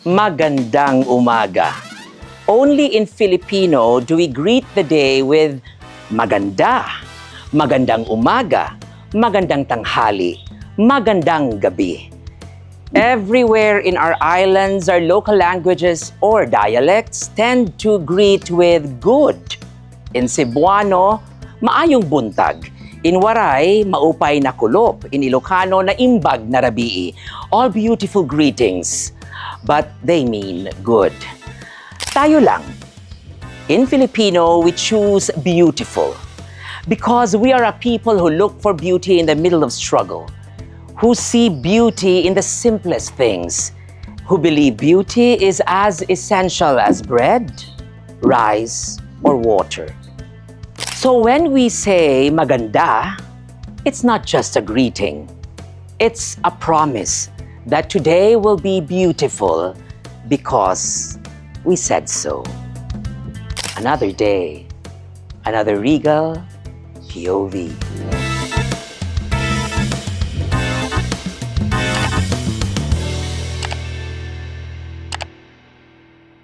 Magandang umaga. Only in Filipino do we greet the day with maganda, magandang umaga, magandang tanghali, magandang gabi. Everywhere in our islands, our local languages or dialects tend to greet with good. In Cebuano, maayong buntag. In Waray, maupay na kulop. In Ilocano, na imbag na rabii. All beautiful greetings, but they mean good. Tayo lang. In Filipino, we choose beautiful because we are a people who look for beauty in the middle of struggle, who see beauty in the simplest things, who believe beauty is as essential as bread, rice, or water. So when we say maganda, it's not just a greeting. It's a promise that today will be beautiful because we said so. Another day, another Regal POV.